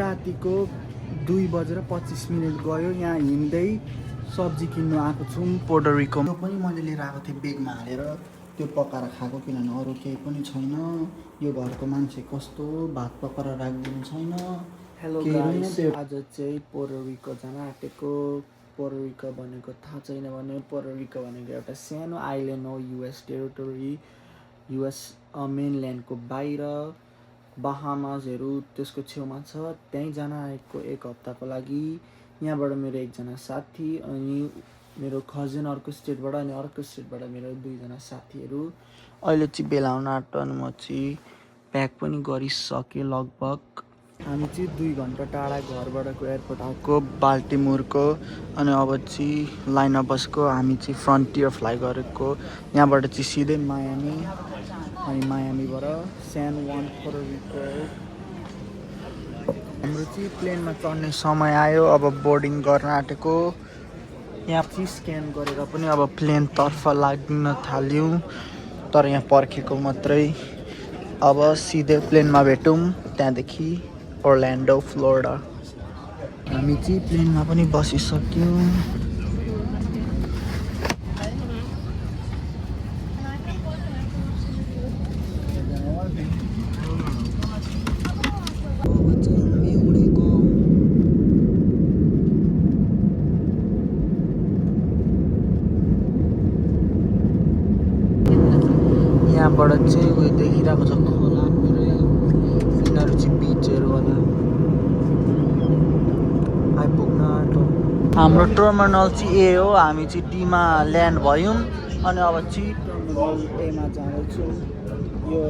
रातिको 2:25 गयो। यहाँ हिँड्दै सब्जी किन्नु आएको छौँ पोर्टोरिको। त्यो पनि मैले लिएर आएको थिएँ बेगमा हालेर, त्यो पकाएर खाएको, किनभने अरू केही पनि छैन। यो घरको मान्छे कस्तो भात पकाएर राखिदिनु छैन। हेलो गाइस, आज चाहिँ पोर्टोरिको जान आँटेको। पोर्टोरिको भनेको थाहा छैन भने पोर्टोरिको भनेको एउटा सानो आइल्यान्ड हो, युएस टेरिटोरी, युएस मेनल्यान्डको बाहिर। बहामाजहरू त्यसको छेउमा छ। त्यहीँ जान आएको 1 हप्ताको लागि। यहाँबाट मेरो एकजना साथी अनि मेरो कजन अर्को स्टेटबाट, अनि अर्को स्टेटबाट मेरो 2जना साथीहरू। अहिले चाहिँ बेला आउन आँट्यो अनि म चाहिँ प्याक पनि गरिसकेँ लगभग। हामी चाहिँ 2 घन्टा टाढा घरबाटको एयरपोर्ट आएको बाल्टिमोरको, अनि अब चाहिँ लाइनमा बसेको। हामी चाहिँ फ्रन्टियर फ्लाइ गरेको, यहाँबाट चाहिँ सिधै मायामी, अनि मायामीबाट स्यान जुन पोर्टोरिको। हाम्रो चाहिँ प्लेनमा चढ्ने समय आयो, अब बोर्डिङ गर्न आँटेको। यहाँ चाहिँ स्क्यान गरेर पनि अब प्लेनतर्फ लाग्न थाल्यौँ, तर यहाँ पर्खेको मात्रै। अब सिधै प्लेनमा भेटौँ, त्यहाँदेखि ओर्ल्यान्डो फ्लोरिडा। हामी चाहिँ प्लेनमा पनि बसिसक्यौँ। यहाँबाट चाहिँ उयो देखिरहेको छ खोला पुरै, यिनीहरू चाहिँ बिचहरू होला। आइपुग्न आँट्यो। हाम्रो टर्मिनल चाहिँ ए हो, हामी चाहिँ डीमा ल्यान्ड भयौँ, अनि अब चाहिँ टर्मिनल एमा जाँदैछौँ। यो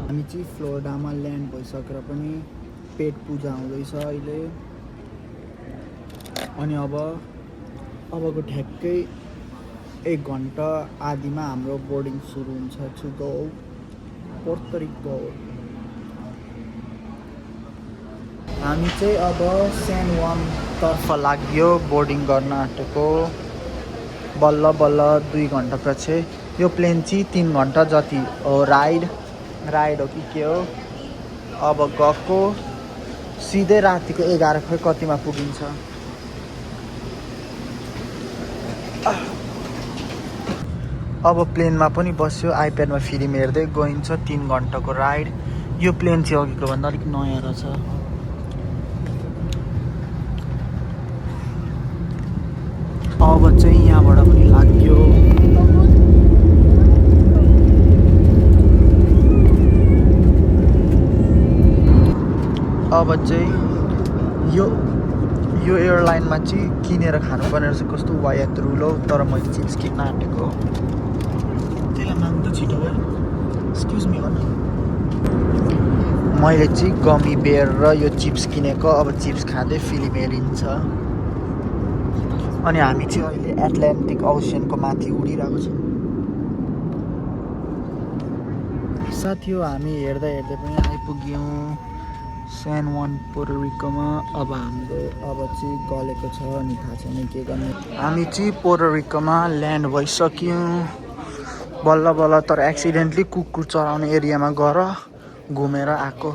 हामी चाहिँ फ्लोरिडामा ल्यान्ड भइसकेर पनि पेट पूजा हुँदैछ अहिले। अनि अबको ठ्याक्कै 1 घन्टा आदिमा हाम्रो बोर्डिङ सुरु हुन्छ। To go Puerto Rico. हामी चाहिँ अब स्यान जुनतर्फ लाग्यो बोर्डिङ गर्न आँटेको। बल्ल बल्ल 2 घन्टापछि। यो प्लेन चाहिँ 3 घन्टा जति हो राइड हो कि के हो। अब गएको सिधै रातिको 11 खै कतिमा पुगिन्छ। अब प्लेनमा पनि बस्यो, आइप्याडमा फिल्म हेर्दै गइन्छ। 3 घन्टाको राइड। यो प्लेन चाहिँ अघिको भन्दा अलिक नयाँ रहेछ। अब चाहिँ यहाँबाट पनि लाग्यो। अब चाहिँ यो एयरलाइनमा चाहिँ किनेर खानुपर्ने रहेछ, कस्तो वायत रुल हो। तर मैले चिप्स किन्न आँटेको। त्यसलाई माग्नु छिटो भयो। एक्सक्युज मी भन। मैले चाहिँ गमी बेयर र यो चिप्स किनेको। अब चिप्स खाँदै फिल्म हेरिन्छ। अनि हामी चाहिँ अहिले एटलान्टिक ओसियनको माथि उडिरहेको छौँ। साथी हो, हामी हेर्दै पनि आइपुग्यौँ स्यान जुन पोर्टोरिकोमा। अब चाहिँ गलेको छ, अनि थाहा छैन के गर्ने। हामी चाहिँ पोर्टोरिकोमा ल्यान्ड भइसक्यौँ बल्ल बल्ल। तर एक्सिडेन्टली कुकुर चराउने एरियामा गएर घुमेर आएको।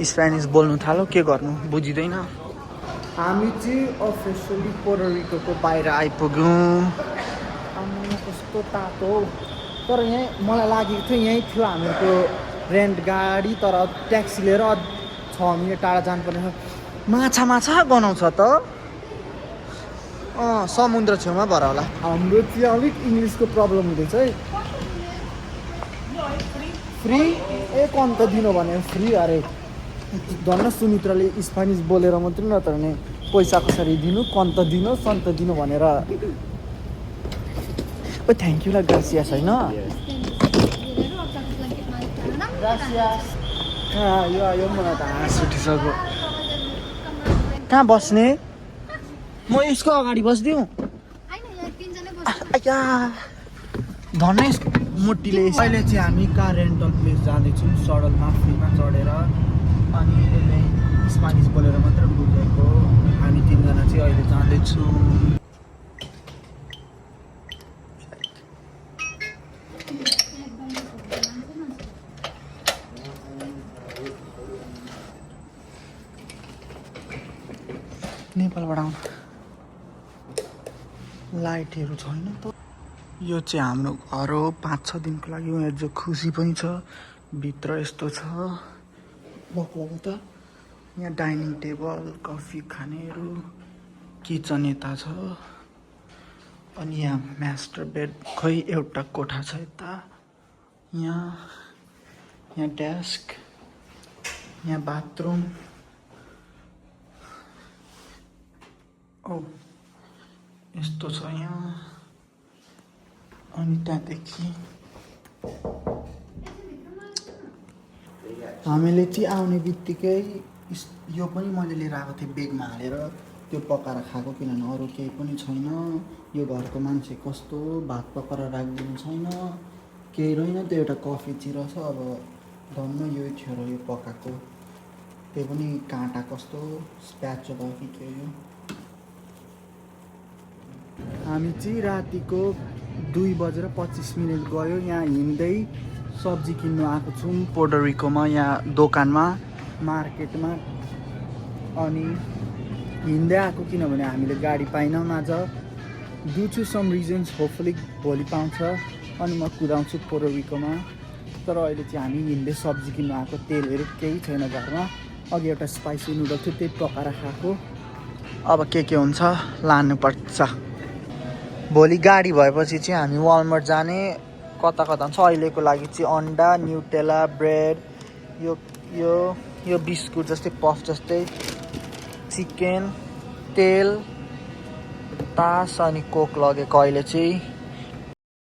स्पेनिस बोल्नु थाल्यो, के गर्नु बुझिँदैन। हामी चाहिँ अफिसियली पोर्टोरिको बाहिर आइपुग्यौँ। कस्तो तातो हो। तर यहीँ मलाई लागेको थियो यहीँ थियो हामीहरूको रेन्ट गाडी, तर ट्याक्सी लिएर 6 मिनट टाढा जानुपर्ने। माछा गनाउँछ त। समुद्र छेउमा भएर होला। हाम्रो चाहिँ अलिक इङ्ग्लिसको प्रब्लम हुँदैछ है। फ्री कन्त दिनु भने फ्री अरे। धन्न सुमित्राले स्पेनिस बोलेर मात्रै नत्र भने पैसा कसरी दिनु, कन्त दिनु, सन्त दिनु भनेर। ओ थ्याङ्क यू ल, ग्रासियास होइन। यो मलाई त हाँस उठिसक्यो। कहाँ बस्ने? म यसको अगाडि बस्दिउँ। धनै मोटीले। अहिले चाहिँ हामी कार रेन्टल प्लेस जाँदैछौँ सडलमा फ्रीमा चढेर। अनि यसले स्पेनिस बोलेर मात्र बुझेको। हामी 3 जना चाहिँ अहिले जाँदैछौँ। नेपालबाट आउनु लाइटहरू छैन त। यो चाहिँ हाम्रो घर हो 5-6 दिनको लागि। यहाँ जो खुसी पनि छ, भित्र यस्तो छ बक्लब त। यहाँ डाइनिङ टेबल, कफी खानेहरू, किचन यता छ। अनि यहाँ मास्टर बेड, खै एउटा कोठा छ यता। यहाँ डेस्क, यहाँ बाथरुम। ओ यस्तो छ यहाँ। अनि त्यहाँदेखि हामीले चाहिँ आउने बित्तिकै यो पनि मैले लिएर आएको थिएँ बेगमा हालेर, त्यो पकाएर खाएको, किनभने अरू केही पनि छैन। यो घरको मान्छे कस्तो भात पकाएर राखिदिनु छैन, केही रहेन। त्यो एउटा कफी चिरा छ, अब धन्न यही थियो र यो पकाएको। त्यो पनि काँटा कस्तो स्प्याच भयो कि के यो। हामी चाहिँ रातिको 2:25 गयो यहाँ हिँड्दै सब्जी किन्नु आएको छौँ पोर्टोरिकोमा, यहाँ दोकानमा, मार्केटमा। अनि हिँड्दै आएको किनभने हामीले गाडी पाइनौँ आज, due to some reasons. Hopefully भोलि पाउँछ अनि म कुदाउँछु पोर्टोरिकोमा। तर अहिले चाहिँ हामी हिँड्दै सब्जी किन्नु आएको। तेलहरू केही छैन घरमा। अघि एउटा स्पाइसी नुडल थियो, त्यही पकाएर खाएको। अब के हुन्छ लानुपर्छ। भोलि गाडी भएपछि चाहिँ हामी वालमार्ट जाने, कता छ। अहिलेको लागि चाहिँ अन्डा, न्युटेला, ब्रेड, यो बिस्कुट जस्तै, पफ जस्तै, चिकन, तेल, तास अनि कोक लगेको अहिले चाहिँ।